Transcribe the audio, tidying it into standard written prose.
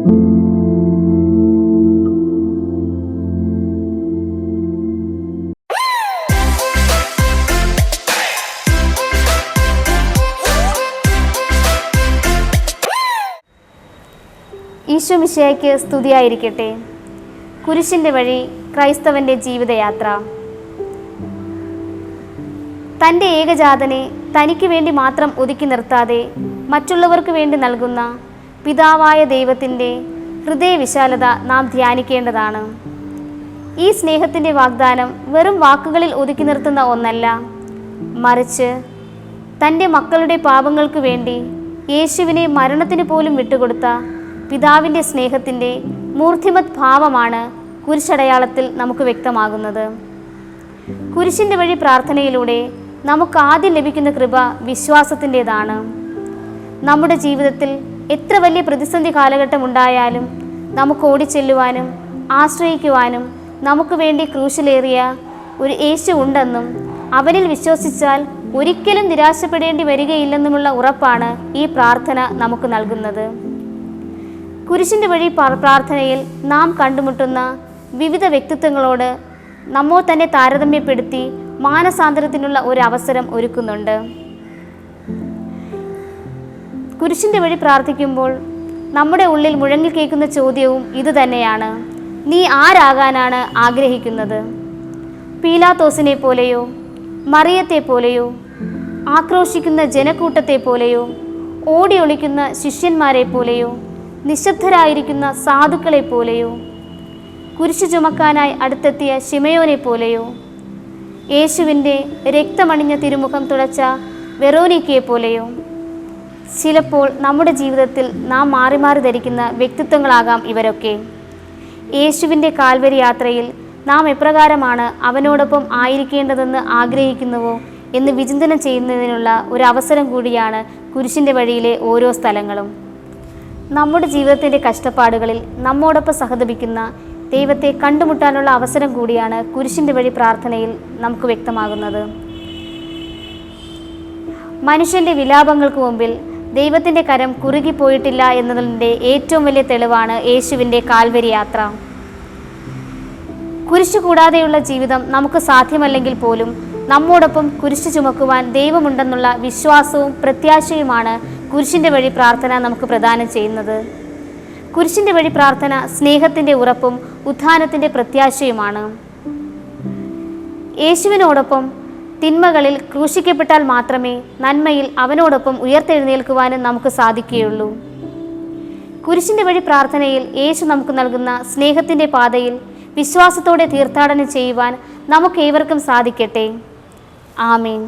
ഈശോ മിശിഹായ്ക്ക് സ്തുതിയായിരിക്കട്ടെ. കുരിശിൻ്റെ വഴി ക്രൈസ്തവൻ്റെ ജീവിതയാത്ര. തൻ്റെ ഏകജാതനെ തനിക്ക് വേണ്ടി മാത്രം ഒതുക്കി നിർത്താതെ മറ്റുള്ളവർക്ക് വേണ്ടി നൽകുന്ന പിതാവായ ദൈവത്തിൻ്റെ ഹൃദയവിശാലത നാം ധ്യാനിക്കേണ്ടതാണ്. ഈ സ്നേഹത്തിൻ്റെ വാഗ്ദാനം വെറും വാക്കുകളിൽ ഒതുക്കി നിർത്തുന്ന ഒന്നല്ല, മറിച്ച് തൻ്റെ മക്കളുടെ പാപങ്ങൾക്ക് വേണ്ടി യേശുവിനെ മരണത്തിന് പോലും വിട്ടുകൊടുത്ത പിതാവിൻ്റെ സ്നേഹത്തിൻ്റെ മൂർത്തിമത് ഭാവമാണ് കുരിശടയാളത്തിൽ നമുക്ക് വ്യക്തമാകുന്നത്. കുരിശിൻ്റെ വഴി പ്രാർത്ഥനയിലൂടെ നമുക്ക് ആദ്യം ലഭിക്കുന്ന കൃപ വിശ്വാസത്തിൻ്റെതാണ്. നമ്മുടെ ജീവിതത്തിൽ എത്ര വലിയ പ്രതിസന്ധി കാലഘട്ടം ഉണ്ടായാലും നമുക്ക് ഓടിച്ചെല്ലുവാനും ആശ്രയിക്കുവാനും നമുക്ക് വേണ്ടി ക്രൂശിലേറിയ ഒരു യേശു ഉണ്ടെന്നും അവനിൽ വിശ്വസിച്ചാൽ ഒരിക്കലും നിരാശപ്പെടേണ്ടി വരികയില്ലെന്നുമുള്ള ഉറപ്പാണ് ഈ പ്രാർത്ഥന നമുക്ക് നൽകുന്നത്. കുരിശിൻ്റെ വഴി പ്രാർത്ഥനയിൽ നാം കണ്ടുമുട്ടുന്ന വിവിധ വ്യക്തിത്വങ്ങളോട് നമ്മോ തന്നെ താരതമ്യപ്പെടുത്തി മാനസാന്തരത്തിനുള്ള ഒരു അവസരം ഒരുക്കുന്നുണ്ട്. കുരിശിൻ്റെ വഴി പ്രാർത്ഥിക്കുമ്പോൾ നമ്മുടെ ഉള്ളിൽ മുഴങ്ങിക്കേൾക്കുന്ന ചോദ്യവും ഇതുതന്നെയാണ്: നീ ആരാകാനാണ് ആഗ്രഹിക്കുന്നത്? പീലാത്തോസിനെ പോലെയോ, മറിയത്തെ പോലെയോ, ആക്രോശിക്കുന്ന ജനക്കൂട്ടത്തെ പോലെയോ, ഓടി ഒളിക്കുന്ന ശിഷ്യന്മാരെ പോലെയോ, നിശബ്ദരായിരിക്കുന്ന സാധുക്കളെ പോലെയോ, കുരിശു ചുമക്കാനായി അടുത്തെത്തിയ ശിമയോനെ പോലെയോ, യേശുവിൻ്റെ രക്തമണിഞ്ഞ തിരുമുഖം തുടച്ച വെറോനിക്കയെ പോലെയോ? ചിലപ്പോൾ നമ്മുടെ ജീവിതത്തിൽ നാം മാറി മാറി ധരിക്കുന്ന വ്യക്തിത്വങ്ങളാകാം ഇവരൊക്കെ. യേശുവിൻ്റെ കാൽവരി യാത്രയിൽ നാം എപ്രകാരമാണ് അവനോടൊപ്പം ആയിരിക്കേണ്ടതെന്ന് ആഗ്രഹിക്കുന്നുവോ എന്ന് വിചിന്തനം ചെയ്യുന്നതിനുള്ള ഒരു അവസരം കൂടിയാണ് കുരിശിൻ്റെ വഴിയിലെ ഓരോ സ്ഥലങ്ങളും. നമ്മുടെ ജീവിതത്തിൻ്റെ കഷ്ടപ്പാടുകളിൽ നമ്മോടൊപ്പം സഹതപിക്കുന്ന ദൈവത്തെ കണ്ടുമുട്ടാനുള്ള അവസരം കൂടിയാണ് കുരിശിൻ്റെ വഴി പ്രാർത്ഥനയിൽ നമുക്ക് വ്യക്തമാകുന്നത്. മനുഷ്യൻ്റെ വിലാപങ്ങൾക്ക് മുമ്പിൽ ദൈവത്തിൻ്റെ കരം കുറുകിപ്പോയിട്ടില്ല എന്നതിൻ്റെ ഏറ്റവും വലിയ തെളിവാണ് യേശുവിൻ്റെ കാൽവരി യാത്ര. കുരിശു കൂടാതെയുള്ള ജീവിതം നമുക്ക് സാധ്യമല്ലെങ്കിൽ പോലും നമ്മോടൊപ്പം കുരിശു ചുമക്കുവാൻ ദൈവമുണ്ടെന്നുള്ള വിശ്വാസവും പ്രത്യാശയുമാണ് കുരിശിൻ്റെ വഴി പ്രാർത്ഥന നമുക്ക് പ്രദാനം ചെയ്യുന്നത്. കുരിശിൻ്റെ വഴി പ്രാർത്ഥന സ്നേഹത്തിൻ്റെ ഉറപ്പും ഉത്ഥാനത്തിൻ്റെ പ്രത്യാശയുമാണ്. യേശുവിനോടൊപ്പം തിന്മകളിൽ ക്രൂശിക്കപ്പെട്ടാൽ മാത്രമേ നന്മയിൽ അവനോടൊപ്പം ഉയർത്തെഴുന്നേൽക്കുവാനും നമുക്ക് സാധിക്കുകയുള്ളൂ. കുരിശിൻ്റെ വഴി പ്രാർത്ഥനയിൽ യേശു നമുക്ക് നൽകുന്ന സ്നേഹത്തിൻ്റെ പാതയിൽ വിശ്വാസത്തോടെ തീർത്ഥാടനം ചെയ്യുവാൻ നമുക്കേവർക്കും സാധിക്കട്ടെ. ആമേൻ.